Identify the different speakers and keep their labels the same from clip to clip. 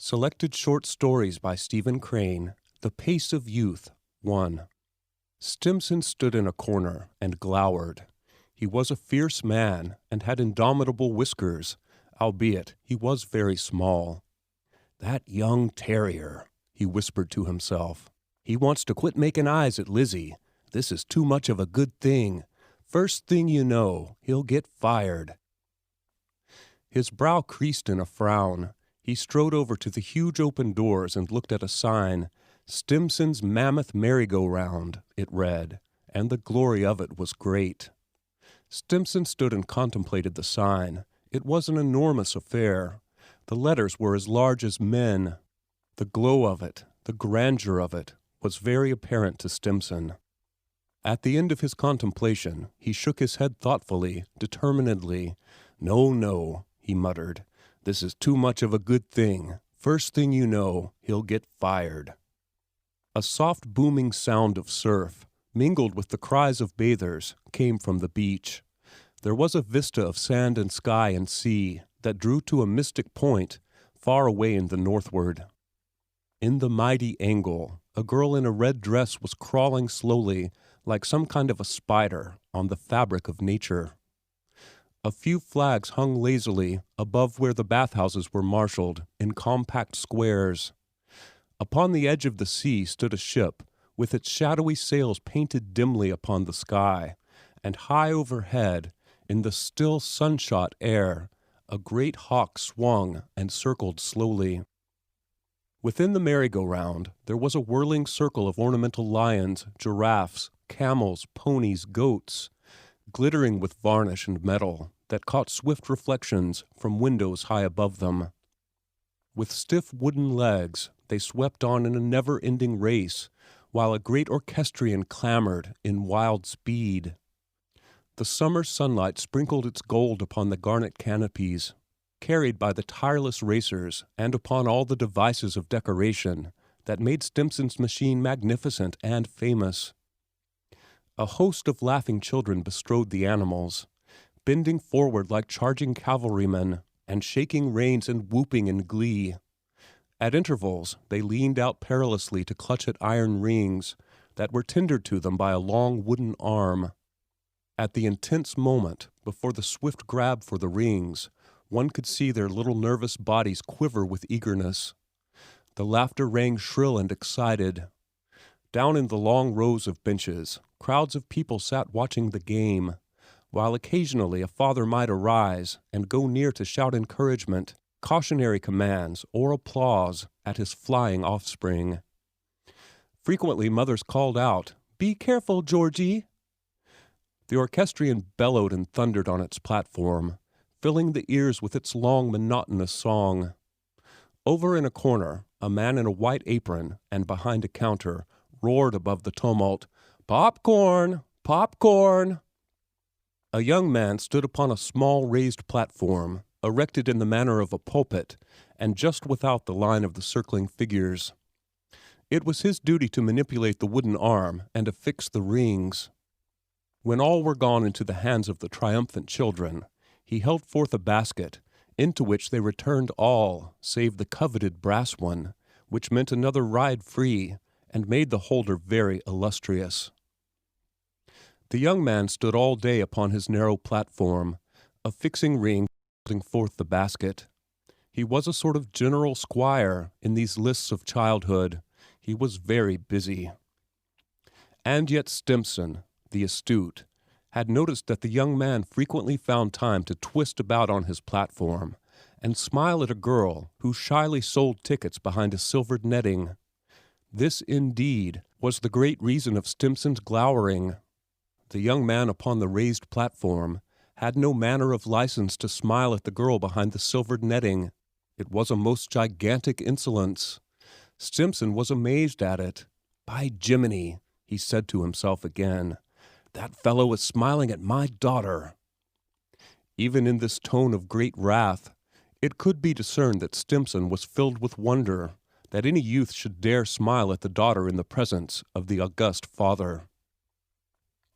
Speaker 1: Selected Short Stories by Stephen Crane. The Pace of Youth. 1. Stimson stood in a corner and glowered. He was a fierce man and had indomitable whiskers, albeit he was very small. "That young terrier," he whispered to himself. "He wants to quit making eyes at Lizzie. This is too much of a good thing. First thing you know, he'll get fired." His brow creased in a frown. He strode over to the huge open doors and looked at a sign. "Stimson's Mammoth Merry-Go-Round," it read, and the glory of it was great. Stimson stood and contemplated the sign. It was an enormous affair. The letters were as large as men. The glow of it, the grandeur of it, was very apparent to Stimson. At the end of his contemplation, he shook his head thoughtfully, determinedly. "No, no," he muttered. "This is too much of a good thing. First thing you know, he'll get fired." A soft booming sound of surf, mingled with the cries of bathers, came from the beach. There was a vista of sand and sky and sea that drew to a mystic point, far away in the northward. In the mighty angle, a girl in a red dress was crawling slowly, like some kind of a spider, on the fabric of nature. A few flags hung lazily above where the bathhouses were marshaled in compact squares. Upon the edge of the sea stood a ship, with its shadowy sails painted dimly upon the sky, and high overhead, in the still sunshot air, a great hawk swung and circled slowly. Within the merry-go-round there was a whirling circle of ornamental lions, giraffes, camels, ponies, goats, glittering with varnish and metal, that caught swift reflections from windows high above them. With stiff wooden legs, they swept on in a never-ending race, while a great orchestrion clamored in wild speed. The summer sunlight sprinkled its gold upon the garnet canopies, carried by the tireless racers, and upon all the devices of decoration that made Stimson's machine magnificent and famous. A host of laughing children bestrode the animals, bending forward like charging cavalrymen, and shaking reins and whooping in glee. At intervals they leaned out perilously to clutch at iron rings that were tendered to them by a long wooden arm. At the intense moment, before the swift grab for the rings, one could see their little nervous bodies quiver with eagerness. The laughter rang shrill and excited. Down in the long rows of benches, crowds of people sat watching the game, while occasionally a father might arise and go near to shout encouragement, cautionary commands, or applause at his flying offspring. Frequently mothers called out, "Be careful, Georgie!" The orchestrion bellowed and thundered on its platform, filling the ears with its long, monotonous song. Over in a corner, a man in a white apron and behind a counter roared above the tumult, "Popcorn! Popcorn!" A young man stood upon a small raised platform, erected in the manner of a pulpit, and just without the line of the circling figures. It was his duty to manipulate the wooden arm and affix the rings. When all were gone into the hands of the triumphant children, he held forth a basket, into which they returned all, save the coveted brass one, which meant another ride free, and made the holder very illustrious. The young man stood all day upon his narrow platform, affixing rings, holding forth the basket. He was a sort of general squire in these lists of childhood. He was very busy. And yet Stimson, the astute, had noticed that the young man frequently found time to twist about on his platform and smile at a girl who shyly sold tickets behind a silvered netting. This, indeed, was the great reason of Stimson's glowering. The young man upon the raised platform had no manner of license to smile at the girl behind the silvered netting. It was a most gigantic insolence. Stimson was amazed at it. "By Jiminy," he said to himself again, "that fellow is smiling at my daughter." Even in this tone of great wrath, it could be discerned that Stimson was filled with wonder that any youth should dare smile at the daughter in the presence of the august father.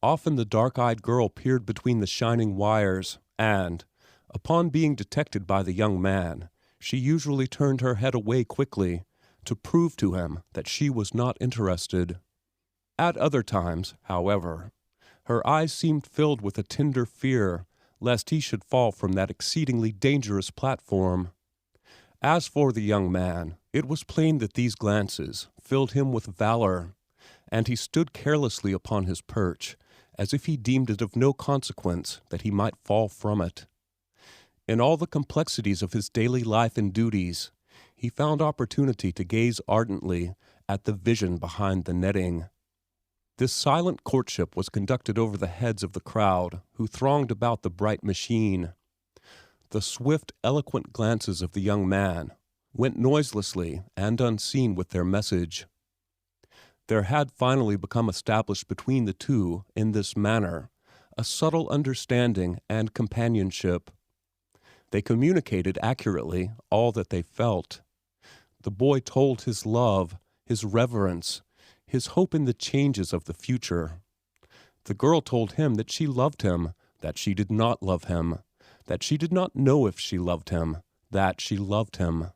Speaker 1: Often the dark-eyed girl peered between the shining wires, and, upon being detected by the young man, She usually turned her head away quickly to prove to him that she was not interested. At other times, however, her eyes seemed filled with a tender fear lest he should fall from that exceedingly dangerous platform. As for the young man, it was plain that these glances filled him with valor, and he stood carelessly upon his perch, as if he deemed it of no consequence that he might fall from it. In all the complexities of his daily life and duties, he found opportunity to gaze ardently at the vision behind the netting. This silent courtship was conducted over the heads of the crowd who thronged about the bright machine. The swift, eloquent glances of the young man went noiselessly and unseen with their message. There had finally become established between the two, in this manner, a subtle understanding and companionship. They communicated accurately all that they felt. The boy told his love, his reverence, his hope in the changes of the future. The girl told him that she loved him, that she did not love him, that she did not know if she loved him, that she loved him.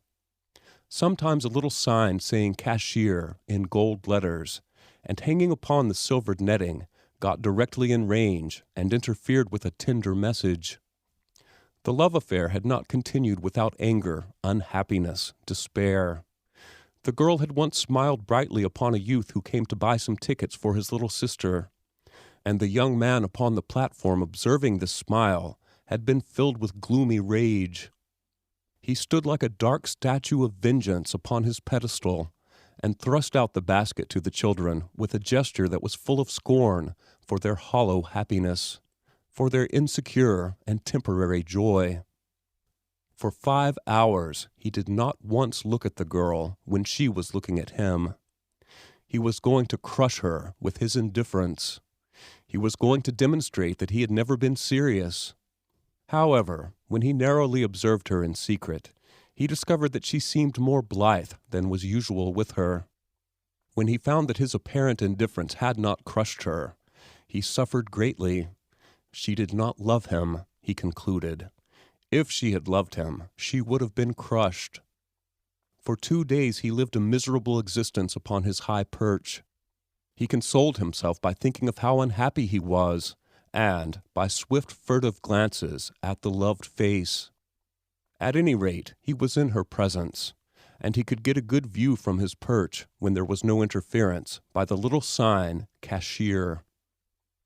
Speaker 1: Sometimes a little sign saying cashier in gold letters, and hanging upon the silvered netting, got directly in range and interfered with a tender message. The love affair had not continued without anger, unhappiness, despair. The girl had once smiled brightly upon a youth who came to buy some tickets for his little sister, and the young man upon the platform observing this smile had been filled with gloomy rage. He stood like a dark statue of vengeance upon his pedestal, and thrust out the basket to the children with a gesture that was full of scorn for their hollow happiness, for their insecure and temporary joy. For 5 hours he did not once look at the girl when she was looking at him. He was going to crush her with his indifference. He was going to demonstrate that he had never been serious. However, when he narrowly observed her in secret, he discovered that she seemed more blithe than was usual with her. When he found that his apparent indifference had not crushed her, he suffered greatly. She did not love him, he concluded. If she had loved him, she would have been crushed. For 2 days he lived a miserable existence upon his high perch. He consoled himself by thinking of how unhappy he was, and by swift furtive glances at the loved face. At any rate, he was in her presence, and he could get a good view from his perch, when there was no interference, by the little sign, cashier.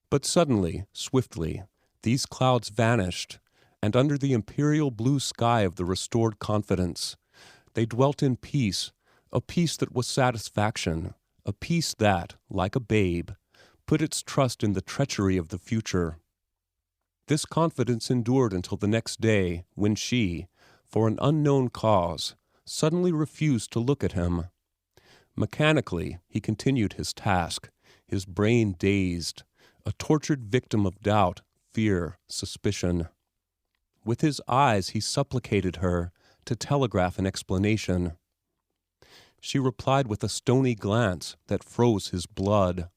Speaker 1: But suddenly, swiftly, these clouds vanished, and under the imperial blue sky of the restored confidence, they dwelt in peace, a peace that was satisfaction, a peace that, like a babe, put its trust in the treachery of the future. This confidence endured until the next day, when she, for an unknown cause, suddenly refused to look at him. Mechanically, he continued his task, his brain dazed, a tortured victim of doubt, fear, suspicion. With his eyes he supplicated her to telegraph an explanation. She replied with a stony glance that froze his blood.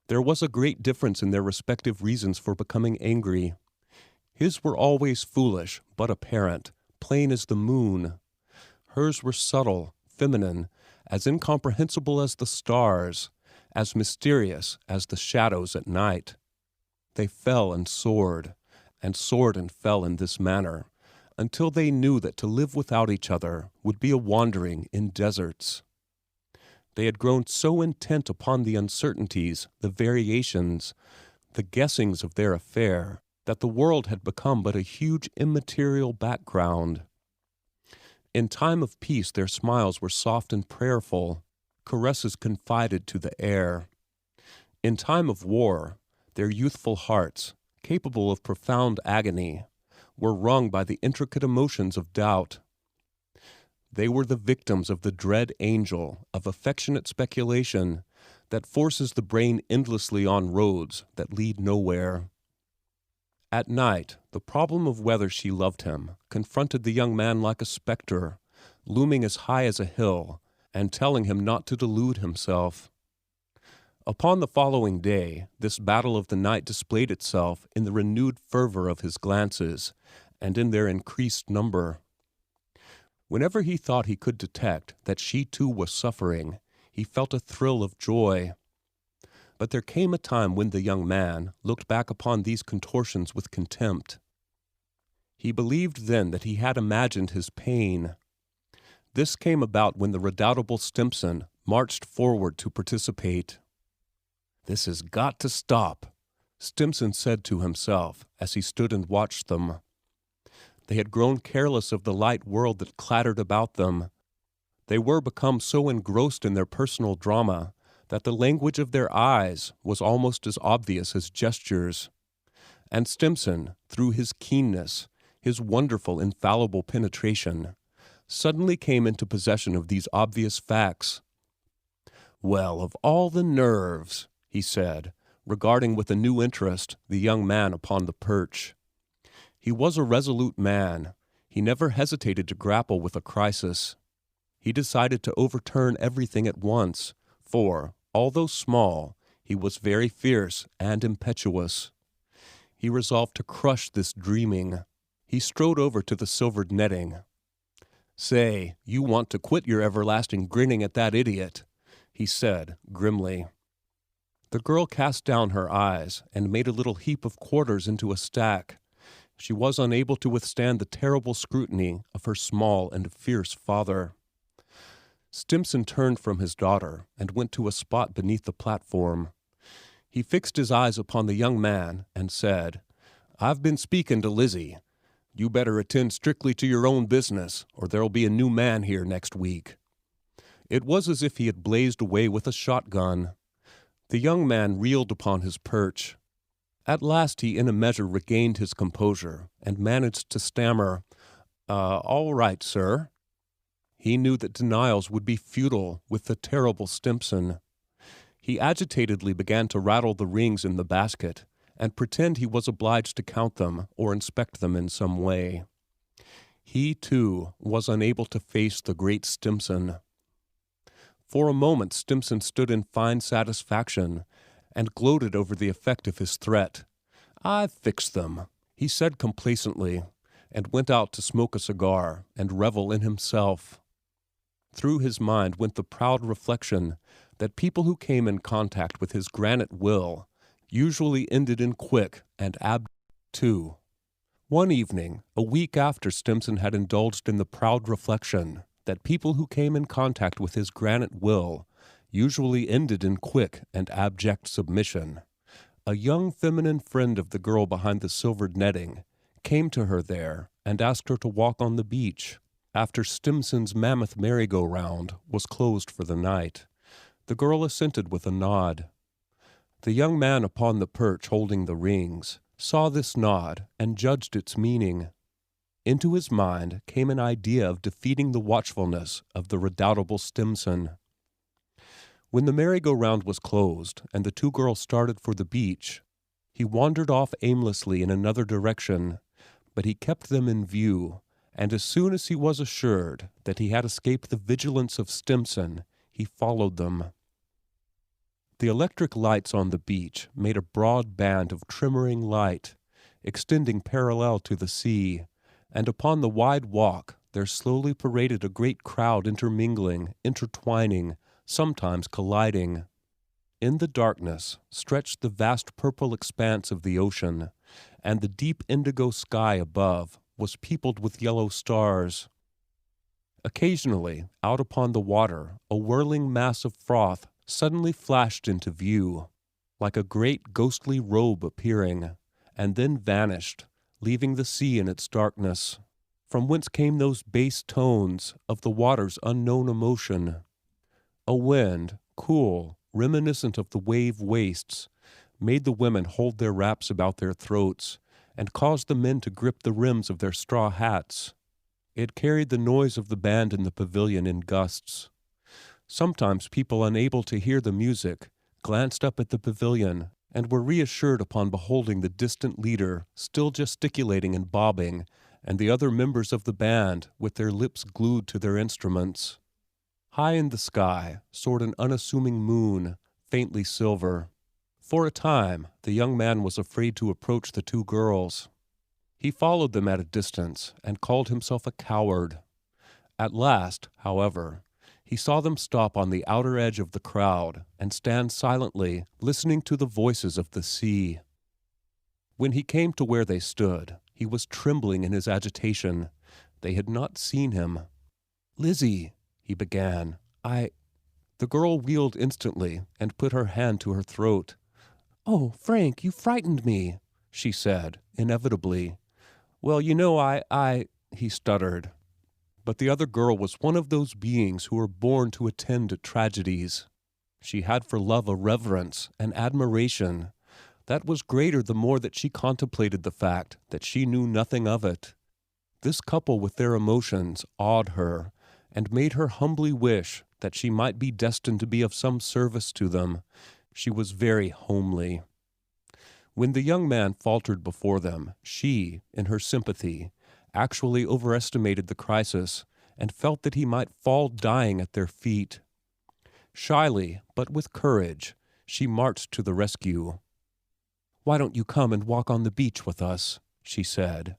Speaker 1: There was a great difference in their respective reasons for becoming angry. His were always foolish, but apparent, plain as the moon. Hers were subtle, feminine, as incomprehensible as the stars, as mysterious as the shadows at night. They fell and soared and fell in this manner, until they knew that to live without each other would be a wandering in deserts. They had grown so intent upon the uncertainties, the variations, the guessings of their affair, that the world had become but a huge immaterial background. In time of peace their smiles were soft and prayerful, caresses confided to the air. In time of war, their youthful hearts, capable of profound agony, were wrung by the intricate emotions of doubt. They were the victims of the dread angel of affectionate speculation that forces the brain endlessly on roads that lead nowhere. At night, the problem of whether she loved him confronted the young man like a specter, looming as high as a hill, and telling him not to delude himself. Upon the following day, this battle of the night displayed itself in the renewed fervor of his glances, and in their increased number. Whenever he thought he could detect that she too was suffering, he felt a thrill of joy. But there came a time when the young man looked back upon these contortions with contempt. He believed then that he had imagined his pain. This came about when the redoubtable Stimson marched forward to participate. "This has got to stop," Stimson said to himself as he stood and watched them. They had grown careless of the light world that clattered about them. They were become so engrossed in their personal drama that the language of their eyes was almost as obvious as gestures. And Stimson, through his keenness, his wonderful infallible penetration, suddenly came into possession of these obvious facts. "Well, of all the nerves," he said, regarding with a new interest the young man upon the perch. He was a resolute man. He never hesitated to grapple with a crisis. He decided to overturn everything at once, for, although small, he was very fierce and impetuous. He resolved to crush this dreaming. He strode over to the silvered netting. "Say, you want to quit your everlasting grinning at that idiot," he said grimly. The girl cast down her eyes and made a little heap of quarters into a stack. She was unable to withstand the terrible scrutiny of her small and fierce father. Stimson turned from his daughter and went to a spot beneath the platform. He fixed his eyes upon the young man and said, "I've been speaking to Lizzie. You better attend strictly to your own business, or there'll be a new man here next week." It was as if he had blazed away with a shotgun. The young man reeled upon his perch. At last he in a measure regained his composure and managed to stammer, "All right, sir." He knew that denials would be futile with the terrible Stimson. He agitatedly began to rattle the rings in the basket and pretend he was obliged to count them or inspect them in some way. He, too, was unable to face the great Stimson. For a moment Stimson stood in fine satisfaction and gloated over the effect of his threat. "I've fixed them," he said complacently, and went out to smoke a cigar and revel in himself. Through his mind went the proud reflection that people who came in contact with his granite will usually ended in quick and abject too. One evening, a week after Stimson had indulged in the proud reflection that people who came in contact with his granite will usually ended in quick and abject submission, a young feminine friend of the girl behind the silvered netting came to her there and asked her to walk on the beach after Stimson's mammoth merry-go-round was closed for the night. The girl assented with a nod. The young man upon the perch holding the rings saw this nod and judged its meaning. Into his mind came an idea of defeating the watchfulness of the redoubtable Stimson. When the merry-go-round was closed and the two girls started for the beach, he wandered off aimlessly in another direction, but he kept them in view, and as soon as he was assured that he had escaped the vigilance of Stimson, he followed them. The electric lights on the beach made a broad band of trimmering light, extending parallel to the sea, and upon the wide walk there slowly paraded a great crowd intermingling, intertwining, sometimes colliding. In the darkness stretched the vast purple expanse of the ocean, and the deep indigo sky above was peopled with yellow stars. Occasionally, out upon the water, a whirling mass of froth suddenly flashed into view, like a great ghostly robe appearing, and then vanished, leaving the sea in its darkness, from whence came those bass tones of the water's unknown emotion. A wind, cool, reminiscent of the wave wastes, made the women hold their wraps about their throats and caused the men to grip the rims of their straw hats. It carried the noise of the band in the pavilion in gusts. Sometimes people unable to hear the music glanced up at the pavilion and were reassured upon beholding the distant leader still gesticulating and bobbing, and the other members of the band with their lips glued to their instruments. High in the sky soared an unassuming moon, faintly silver. For a time the young man was afraid to approach the two girls. He followed them at a distance and called himself a coward. At last, however, he saw them stop on the outer edge of the crowd and stand silently, listening to the voices of the sea. When he came to where they stood, he was trembling in his agitation. They had not seen him. "Lizzie," he began, The girl wheeled instantly and put her hand to her throat. "Oh, Frank, you frightened me," she said, inevitably. "Well, he stuttered. But the other girl was one of those beings who are born to attend to tragedies. She had for love a reverence, an admiration, that was greater the more that she contemplated the fact that she knew nothing of it. This couple with their emotions awed her, and made her humbly wish that she might be destined to be of some service to them. She was very homely. When the young man faltered before them, she, in her sympathy, actually overestimated the crisis and felt that he might fall dying at their feet. Shyly, but with courage, she marched to the rescue. "Why don't you come and walk on the beach with us?" she said.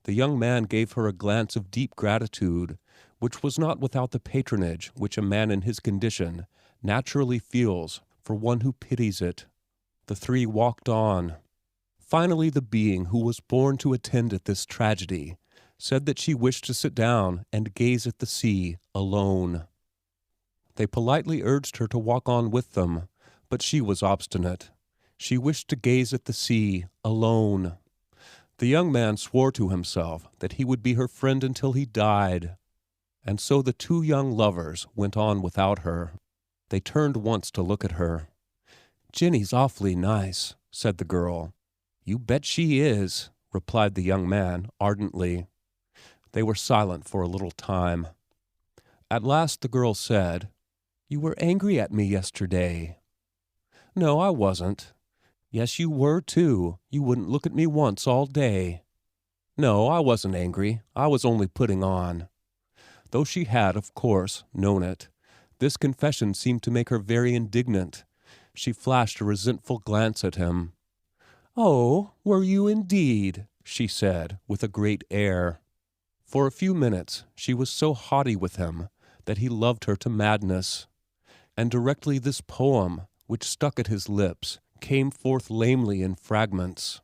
Speaker 1: The young man gave her a glance of deep gratitude, which was not without the patronage which a man in his condition naturally feels for one who pities it. The three walked on. Finally, the being who was born to attend at this tragedy said that she wished to sit down and gaze at the sea alone. They politely urged her to walk on with them, but she was obstinate. She wished to gaze at the sea alone. The young man swore to himself that he would be her friend until he died. And so the two young lovers went on without her. They turned once to look at her. "Jenny's awfully nice," said the girl. "You bet she is," replied the young man ardently. They were silent for a little time. At last the girl said, "You were angry at me yesterday." "No, I wasn't." "Yes, you were, too. You wouldn't look at me once all day." "No, I wasn't angry. I was only putting on." Though she had, of course, known it, this confession seemed to make her very indignant. She flashed a resentful glance at him. "Oh, were you indeed?" she said, with a great air. For a few minutes she was so haughty with him that he loved her to madness. And directly this poem, which stuck at his lips, came forth lamely in fragments.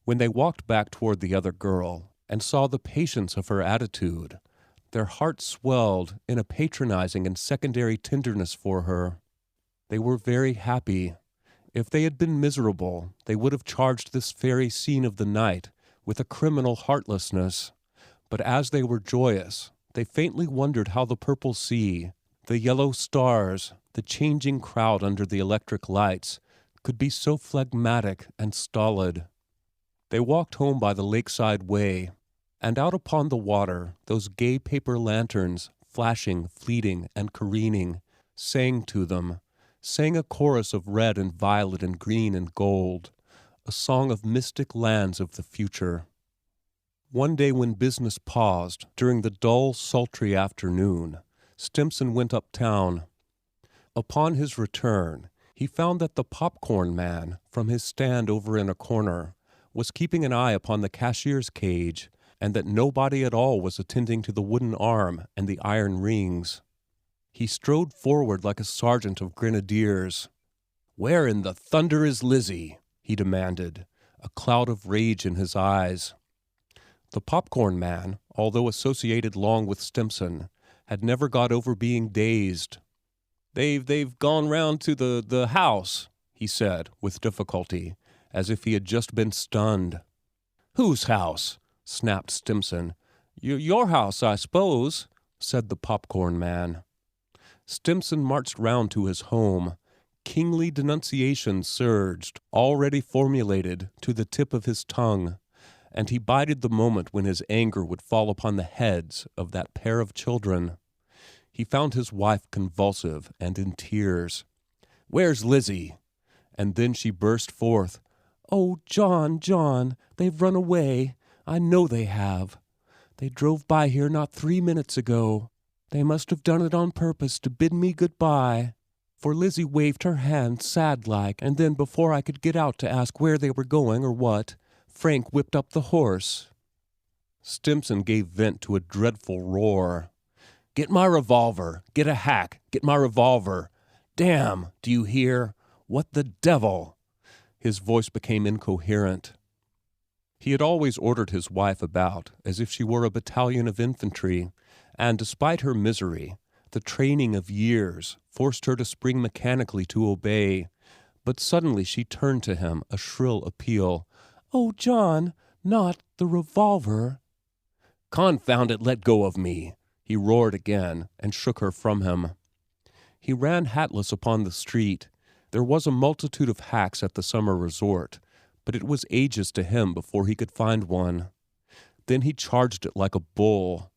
Speaker 1: When they walked back toward the other girl and saw the patience of her attitude, their hearts swelled in a patronizing and secondary tenderness for her. They were very happy. If they had been miserable, they would have charged this fairy scene of the night with a criminal heartlessness. But as they were joyous, they faintly wondered how the purple sea, the yellow stars, the changing crowd under the electric lights, could be so phlegmatic and stolid. They walked home by the lakeside way, and out upon the water those gay paper lanterns, flashing, fleeting, and careening, sang to them, sang a chorus of red and violet and green and gold, a song of mystic lands of the future. One day when business paused, during the dull, sultry afternoon, Stimson went uptown. Upon his return, he found that the popcorn man, from his stand over in a corner, was keeping an eye upon the cashier's cage, and that nobody at all was attending to the wooden arm and the iron rings. He strode forward like a sergeant of grenadiers. "Where in the thunder is Lizzie?" he demanded, a cloud of rage in his eyes. The popcorn man, although associated long with Stimson, had never got over being dazed. They've gone round to the house," he said, with difficulty, as if he had just been stunned. "Whose house?" snapped Stimson. Your house, I suppose," said the popcorn man. Stimson marched round to his home. Kingly denunciations surged, already formulated, to the tip of his tongue, and he bided the moment when his anger would fall upon the heads of that pair of children. He found his wife convulsive and in tears. "Where's Lizzie?" And then she burst forth. "Oh, John, John, they've run away. I know they have. They drove by here not 3 minutes ago. They must have done it on purpose to bid me good-bye. For Lizzie waved her hand sad-like, and then before I could get out to ask where they were going or what, Frank whipped up the horse." Stimson gave vent to a dreadful roar. Get my revolver. Get a hack. Get my revolver. Damn, do you hear? What the devil?" His voice became incoherent. He had always ordered his wife about as if she were a battalion of infantry, and despite her misery, the training of years forced her to spring mechanically to obey. But suddenly she turned to him, a shrill appeal. "Oh, John, not the revolver." "Confound it, let go of me!" he roared again, and shook her from him. He ran hatless upon the street. There was a multitude of hacks at the summer resort, but it was ages to him before he could find one. Then he charged it like a bull.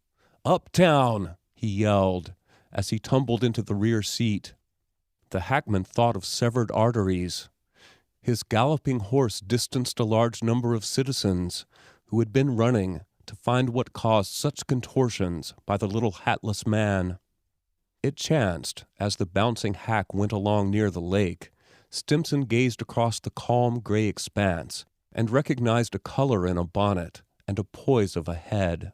Speaker 1: "Uptown!" he yelled, as he tumbled into the rear seat. The hackman thought of severed arteries. His galloping horse distanced a large number of citizens who had been running to find what caused such contortions by the little hatless man. It chanced, as the bouncing hack went along near the lake, Stimson gazed across the calm gray expanse and recognized a color in a bonnet and a poise of a head.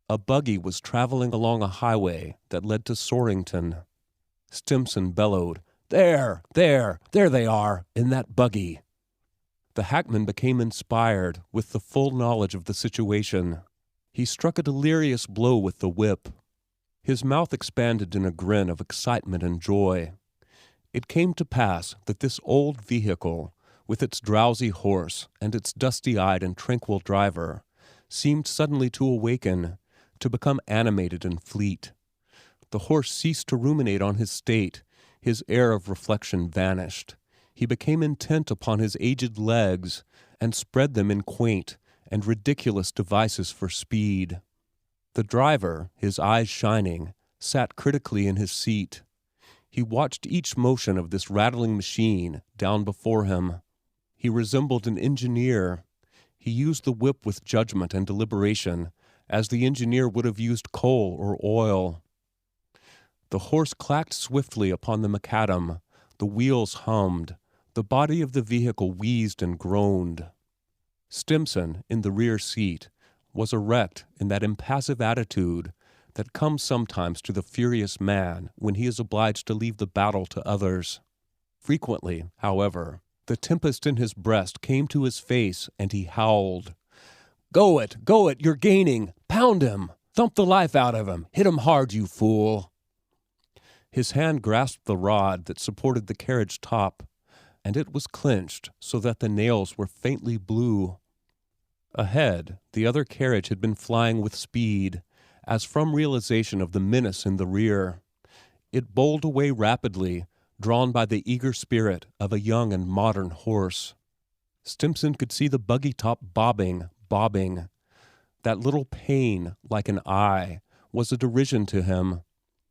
Speaker 1: A buggy was traveling along a highway that led to Sorrington. Stimson bellowed, There they are, in that buggy." The hackman became inspired with the full knowledge of the situation. He struck a delirious blow with the whip. His mouth expanded in a grin of excitement and joy. It came to pass that this old vehicle, with its drowsy horse and its dusty-eyed and tranquil driver, seemed suddenly to awaken, to become animated and fleet. The horse ceased to ruminate on his state, his air of reflection vanished. He became intent upon his aged legs, and spread them in quaint and ridiculous devices for speed. The driver, his eyes shining, sat critically in his seat. He watched each motion of this rattling machine down before him. He resembled an engineer. He used the whip with judgment and deliberation, as the engineer would have used coal or oil. The horse clacked swiftly upon the macadam, the wheels hummed, the body of the vehicle wheezed and groaned. Stimson, in the rear seat, was erect in that impassive attitude that comes sometimes to the furious man when he is obliged to leave the battle to others. Frequently, however, the tempest in his breast came to his face, and he howled, Go it, you're gaining! Pound him! Thump the life out of him! Hit him hard, you fool!" His hand grasped the rod that supported the carriage top, and it was clenched so that the nails were faintly blue. Ahead, the other carriage had been flying with speed, as from realization of the menace in the rear. It bowled away rapidly, drawn by the eager spirit of a young and modern horse. Stimson could see the buggy top bobbing. That little pain, like an eye, was a derision to him.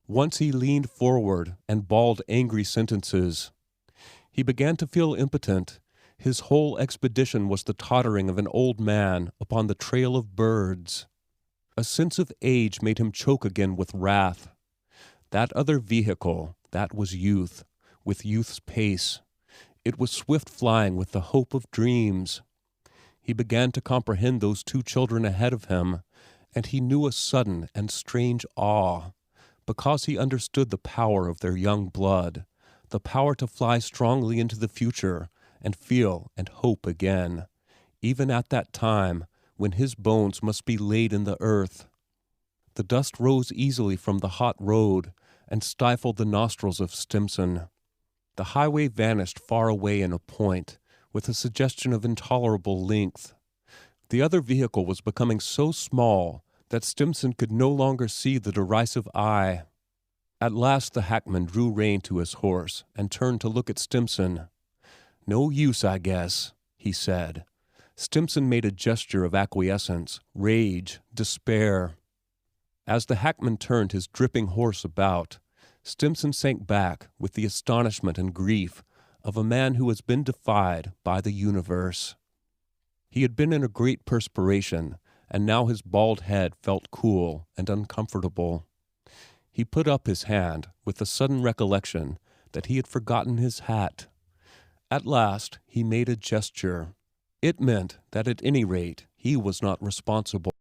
Speaker 1: Once he leaned forward and bawled angry sentences. He began to feel impotent. His whole expedition was the tottering of an old man upon the trail of birds. A sense of age made him choke again with wrath. That other vehicle, that was youth, with youth's pace. It was swift flying with the hope of dreams. He began to comprehend those two children ahead of him, and he knew a sudden and strange awe, because he understood the power of their young blood, the power to fly strongly into the future and feel and hope again, even at that time when his bones must be laid in the earth. The dust rose easily from the hot road and stifled the nostrils of Stimson. The highway vanished far away in a point, with a suggestion of intolerable length. The other vehicle was becoming so small that Stimson could no longer see the derisive eye. At last the hackman drew rein to his horse and turned to look at Stimson. "No use, I guess," he said. Stimson made a gesture of acquiescence, rage, despair. As the hackman turned his dripping horse about, Stimson sank back with the astonishment and grief of a man who has been defied by the universe. He had been in a great perspiration, and now his bald head felt cool and uncomfortable. He put up his hand with the sudden recollection that he had forgotten his hat. At last he made a gesture. It meant that at any rate he was not responsible.